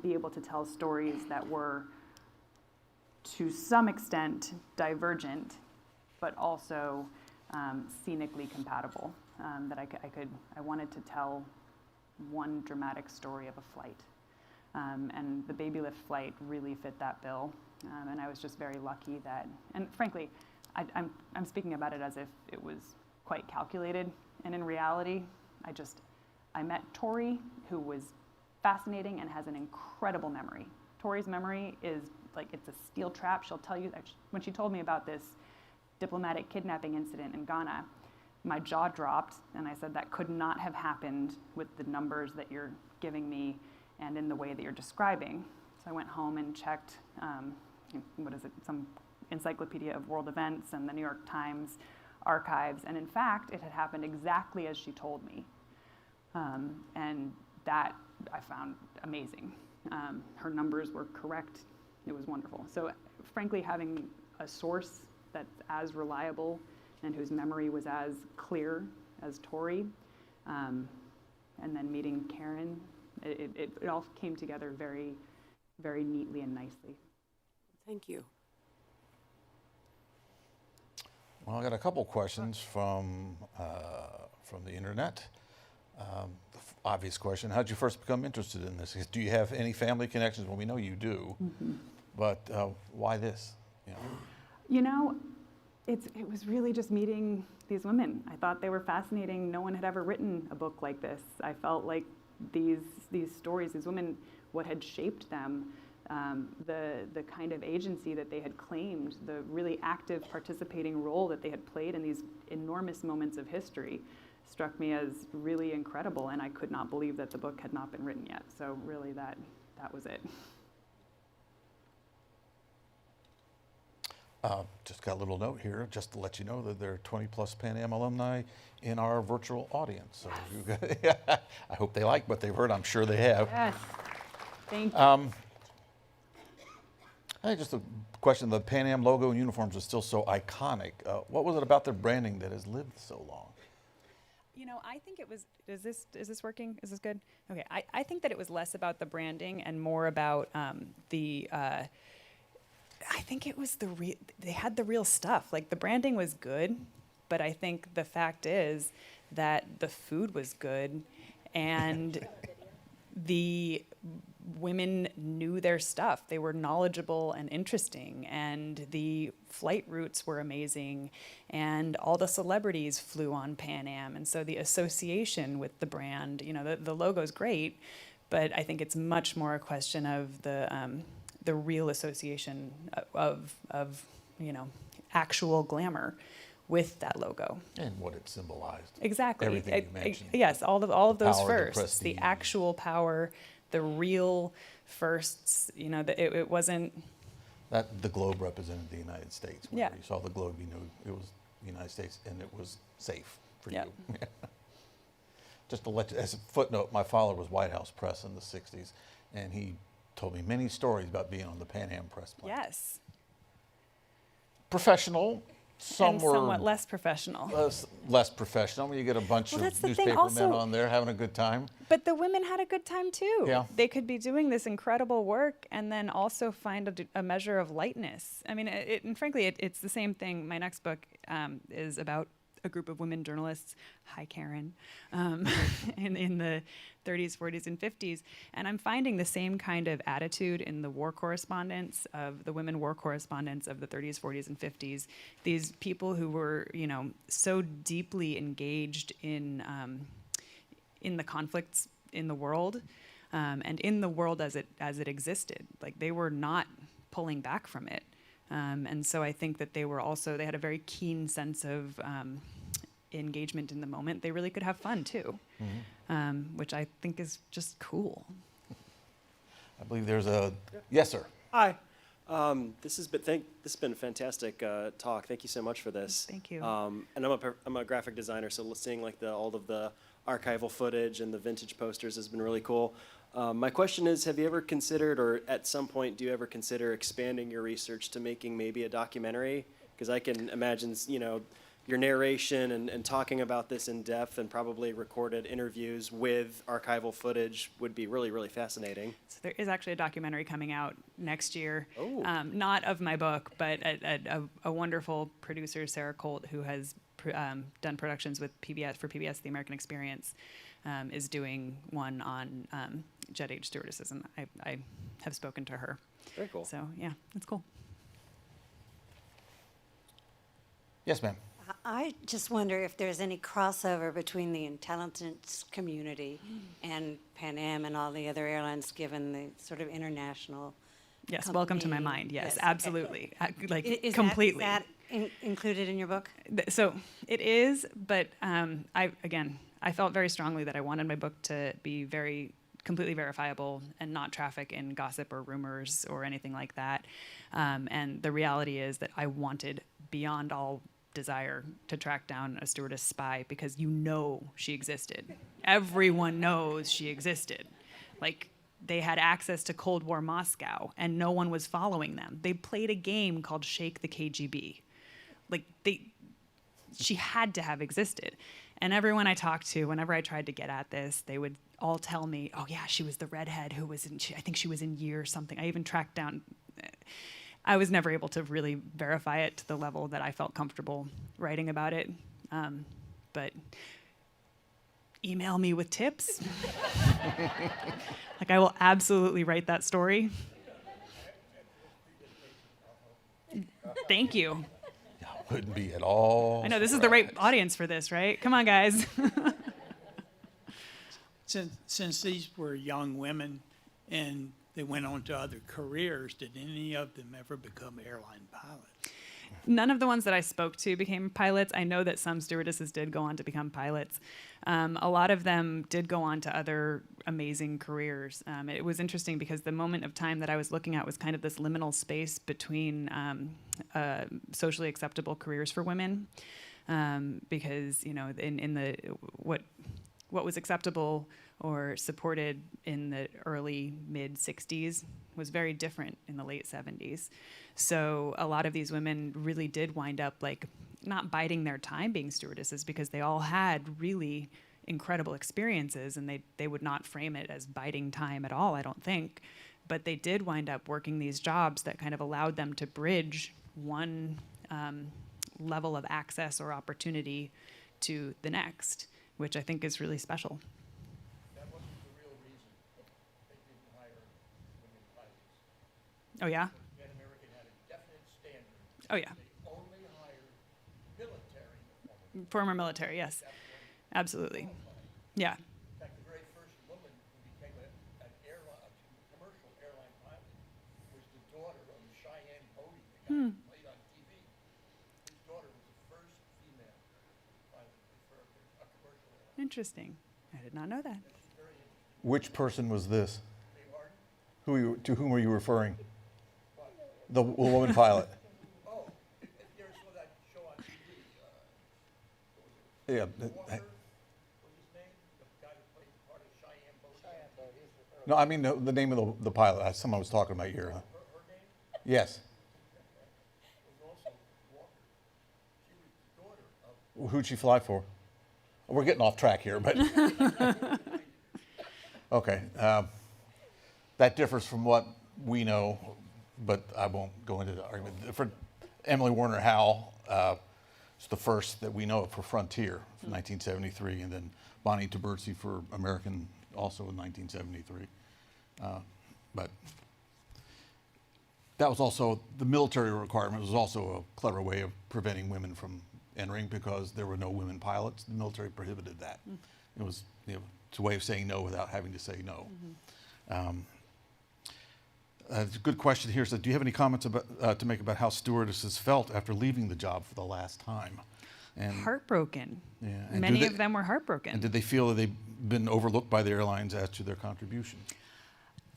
be able to tell stories that were, to some extent, divergent, but also scenically compatible. I wanted to tell one dramatic story of a flight, and the Babylift flight really fit that bill. And I was just very lucky that, and frankly, I'm speaking about it as if it was quite calculated, and in reality, I met Tori, who was fascinating and has an incredible memory. Tori's memory is it's a steel trap. She'll tell you that when she told me about this diplomatic kidnapping incident in Ghana, my jaw dropped, and I said that could not have happened with the numbers that you're giving me and in the way that you're describing. So I went home and checked, some encyclopedia of world events and the New York Times archives, and in fact, it had happened exactly as she told me. And that I found amazing. Her numbers were correct. It was wonderful. So frankly, having a source that's as reliable and whose memory was as clear as Tori, and then meeting Karen, it all came together very, very neatly and nicely. Thank you. Well, I got a couple questions from the internet. The obvious question: how'd you first become interested in this? Do you have any family connections? Well, we know you do, but why this? You know, it was really just meeting these women. I thought they were fascinating. No one had ever written a book like this. I felt like these stories, these women, what had shaped them, the kind of agency that they had claimed, the really active participating role that they had played in these enormous moments of history, struck me as really incredible, and I could not believe that the book had not been written yet. So really that was it. Just got a little note here, just to let you know that there are 20 plus Pan Am alumni in our virtual audience. So I hope they like what they've heard. I'm sure they have. Yes, thank you. I think just a question, the Pan Am logo and uniforms are still so iconic. What was it about their branding that has lived so long? You know, I think it was, is this working? Is this good? Okay, I think that it was less about the branding and more about I think it was they had the real stuff. Like the branding was good, but I think the fact is that the food was good and the women knew their stuff. They were knowledgeable and interesting, and the flight routes were amazing, and all the celebrities flew on Pan Am. And so the association with the brand, you know, the logo's great, but I think it's much more a question of the real association of you know, actual glamour with that logo. And what it symbolized. Exactly. Everything you mentioned. Yes, all of those power, the firsts, the prestige. actual power, the real firsts. You know, it wasn't. That the globe represented the United States. When Yeah. you saw the globe, you knew it was the United States, and it was safe for Yeah. you. Just to let you, as a footnote, my father was White House press in the 60s, and he told me many stories about being on the Pan Am press plane. Yes. Professional, some And were somewhat less professional. less professional. When you get a bunch Well, of that's the thing newspaper men also- on there having a good time. But the women had a good time too. Yeah. They could be doing this incredible work and then also find a measure of lightness. I mean, and frankly, it's the same thing. My next book is about a group of women journalists, hi Karen, in the 30s, 40s, and 50s. And I'm finding the same kind of attitude in the war correspondents of the women war correspondents of the 30s, 40s, and 50s. These people who were, you know, so deeply engaged in the conflicts in the world, and in the world as it existed. Like they were not pulling back from it. And so I think that they had a very keen sense of engagement in the moment. They really could have fun too, which I think is just cool. I believe there's a, yes, sir. Hi. This has been a fantastic talk. Thank you so much for this. Thank you. And I'm a graphic designer, so seeing like all of the archival footage and the vintage posters has been really cool. My question is, have you ever considered, or at some point, do you ever consider expanding your research to making maybe a documentary? Because I can imagine, you know, your narration and talking about this in depth and probably recorded interviews with archival footage would be really, really fascinating. So there is actually a documentary coming out next year, Oh. not of my book, but a wonderful producer, Sarah Colt, who has done productions with PBS for PBS, The American Experience, is doing one on jet age stewardesses, and I have spoken to her. Very cool. So yeah, that's cool. Yes, ma'am. I just wonder if there's any crossover between the intelligence community and Pan Am and all the other airlines, given the sort of international. Yes, welcome to my company. mind. Yes, okay. absolutely. Like Is completely. that included in your book? So it is, but I felt very strongly that I wanted my book to be completely verifiable and not traffic in gossip or rumors or anything like that. And the reality is that I wanted, beyond all desire to track down a stewardess spy because you know she existed. Everyone knows she existed. Like, they had access to Cold War Moscow, and no one was following them. They played a game called Shake the KGB. Like, she had to have existed. And everyone I talked to, whenever I tried to get at this, they would all tell me, oh yeah, she was the redhead who was in, I think she was in year something. I even tracked down, I was never able to really verify it to the level that I felt comfortable writing about it. But email me with tips. Like, I will absolutely write that story. Thank you. Wouldn't be at all. I know, this is the right audience for this, right? Come on, guys. Since these were young women and they went on to other careers, did any of them ever become airline pilots? None of the ones that I spoke to became pilots. I know that some stewardesses did go on to become pilots. A lot of them did go on to other amazing careers. It was interesting because the moment of time that I was looking at was kind of this liminal space between socially acceptable careers for women, because, you know, in the what was acceptable or supported in the early mid 60s was very different in the late 70s. So a lot of these women really did wind up like not biding their time being stewardesses because they all had really incredible experiences, and they would not frame it as biding time at all, I don't think. But they did wind up working these jobs that kind of allowed them to bridge one level of access or opportunity to the next, which I think is really special. That wasn't the real reason they didn't hire women pilots. Oh, yeah? Pan American had a definite standard. Oh, yeah. They only hired military. Former military, yes. Absolutely. Yeah. In fact, the very first woman who became an airline, a commercial airline pilot was the daughter of Cheyenne Bodie, the guy who played on TV. His daughter was the first female pilot for a commercial airline. Interesting. I did not know that. Which person was this? To whom are you referring? The woman pilot. Oh, if you ever saw that show on TV, Yeah. Walker, what was his name? The guy who played the part of Cheyenne Bodie. No, I mean the name of the pilot. Someone was talking about here. Huh? Her name Yes. was also Walker. She was the daughter of Who'd she fly for? We're getting off track here, but okay. That differs from what we know, but I won't go into the argument. For Emily Warner Howell, it's the first that we know of for Frontier from 1973, and then Bonnie Tiburzi for American, also in 1973. But that was also, the military requirement was also a clever way of preventing women from entering because there were no women pilots. The military prohibited that. It was, it's a way of saying no without having to say no. It's a good question here. So, do you have any comments about, to make about how stewardesses felt after leaving the job for the last time? And, Heartbroken. yeah, and Many of them were heartbroken. And did they feel that they've been overlooked by the airlines as to their contributions?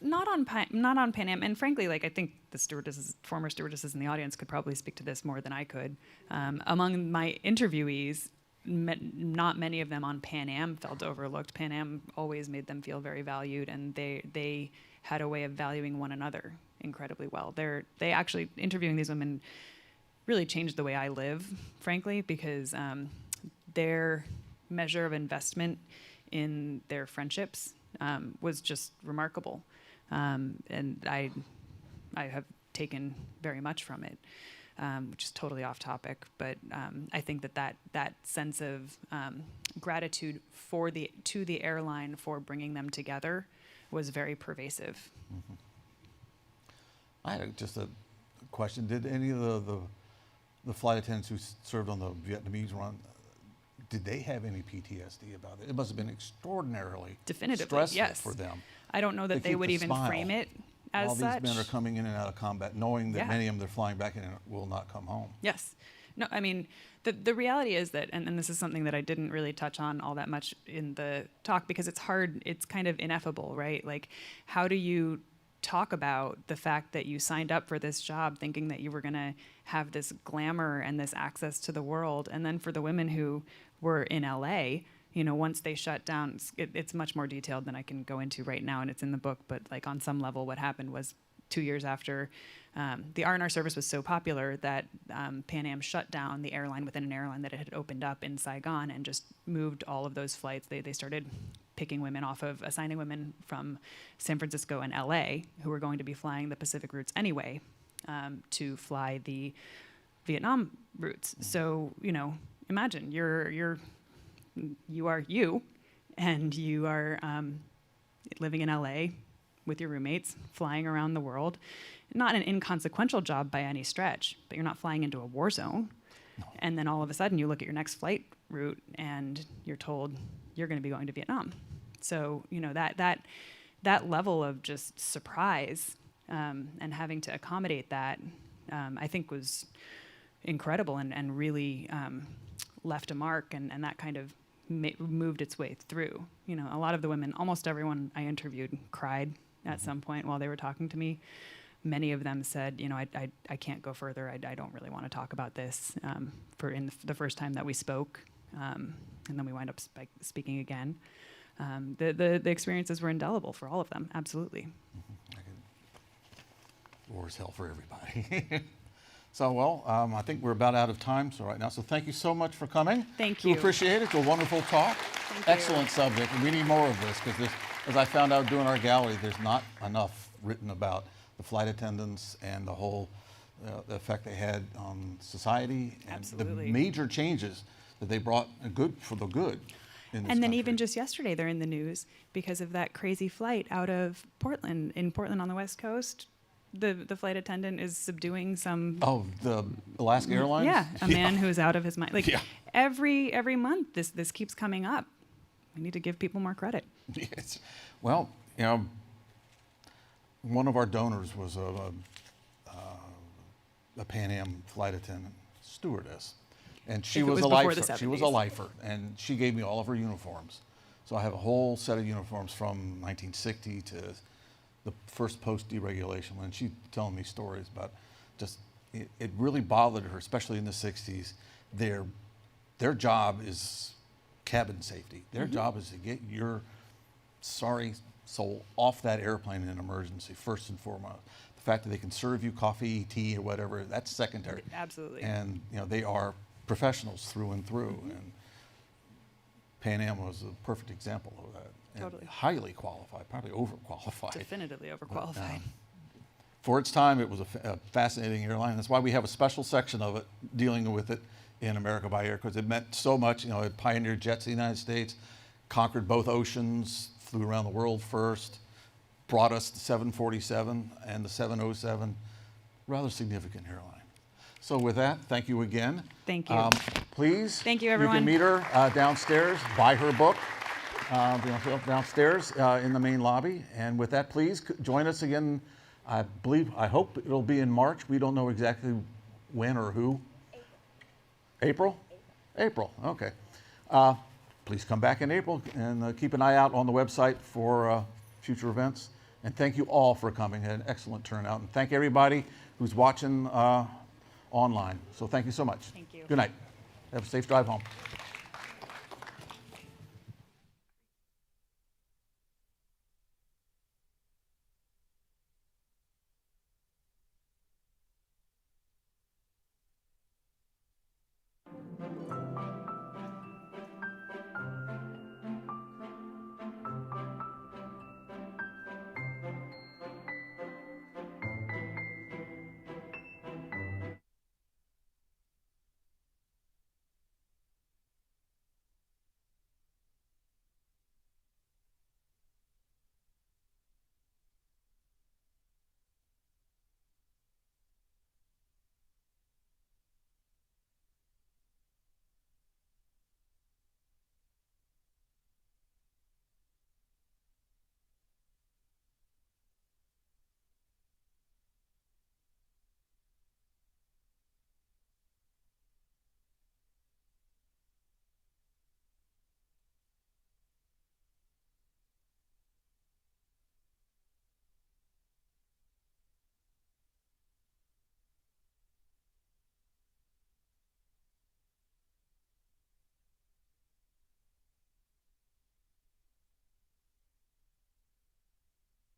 Not on Pan Am, and frankly, like I think the stewardesses, former stewardesses in the audience could probably speak to this more than I could. Among my interviewees, not many of them on Pan Am felt overlooked. Pan Am always made them feel very valued, and they had a way of valuing one another incredibly well. They actually, interviewing these women really changed the way I live, frankly, because their measure of investment in their friendships was just remarkable. And I have taken very much from it, which is totally off topic. But I think that sense of gratitude to the airline for bringing them together was very pervasive. Mm-hmm. I had just a question. Did any of the flight attendants who served on the Vietnamese run, did they have any PTSD about it? It must have been extraordinarily Definitively, stressful yes. for them. I don't know that they keep would the even smile frame it as while such. these men are coming in and out of combat, knowing that Yeah. many of them they're flying back in and will not come home. Yes. No, I mean, the reality is that, and this is something that I didn't really touch on all that much in the talk because it's hard, it's kind of ineffable, right? Like, how do you talk about the fact that you signed up for this job thinking that you were going to have this glamour and this access to the world. And then for the women who were in LA, you know, once they shut down, it's much more detailed than I can go into right now, and it's in the book, but like on some level what happened was 2 years after the R&R service was so popular that Pan Am shut down the airline within an airline that it had opened up in Saigon and just moved all of those flights. They started picking women off of, assigning women from San Francisco and LA who were going to be flying the Pacific routes anyway to fly the Vietnam routes. So, you know, imagine you are you, and you are living in LA with your roommates, flying around the world. Not an inconsequential job by any stretch, but you're not flying into a war zone. No. And then all of a sudden you look at your next flight route and you're told you're going to be going to Vietnam. So, you know, that level of just surprise and having to accommodate that, I think was incredible and really left a mark, and that kind of moved its way through. You know, a lot of the women, almost everyone I interviewed cried at some point while they were talking to me. Many of them said, you know, I can't go further. I don't really want to talk about this in the first time that we spoke. And then we wind up speaking again. The experiences were indelible for all of them, absolutely. War is hell for everybody. So, well, I think we're about out of time right now. So thank you so much for coming. Thank We you. appreciate it. It's a wonderful talk. Thank you. Excellent subject. And we need more of this because, as I found out doing our gallery, there's not enough written about the flight attendants and the whole the effect they had on society and Absolutely. the major changes that they brought for the good in this And then country. even just yesterday, they're in the news because of that crazy flight out of Portland. In Portland on the West Coast, the flight attendant is subduing some. Oh, the Alaska Airlines? Yeah, a man who's out of his mind. Like Yeah. every month, this keeps coming up. We need to give people more credit. Yes. Well, you know, one of our donors was a Pan Am flight attendant, stewardess, and she If it was was a before the lifer. She was a 70s. lifer, and she gave me all of her uniforms. So I have a whole set of uniforms from 1960 to the first post-deregulation, when she's telling me stories about just, it really bothered her, especially in the 60s. Their job is cabin safety. Their job is to get your sorry soul off that airplane in an emergency, first and foremost. The fact that they can serve you coffee, tea, or whatever, that's secondary. Absolutely. And, you know, they are professionals through and through. And Pan Am was a perfect example of that. And Totally. highly qualified, probably overqualified. Definitively overqualified. For its time, it was a fascinating airline. That's why we have a special section of it dealing with it in America by Air, because it meant so much. You know, it pioneered jets in the United States, conquered both oceans, flew around the world first, brought us the 747 and the 707. Rather significant airline. So with that, thank you again. Thank you. Please. Thank you, You everyone. can meet her downstairs, buy her book. Downstairs in the main lobby. And with that, please join us again. I hope it'll be in March. We don't know exactly when or who. April? April, okay. Please come back in April and keep an eye out on the website for future events. And thank you all for coming. Had an excellent turnout. And thank everybody who's watching online. So thank you so much. Thank you. Good night. Have a safe drive home.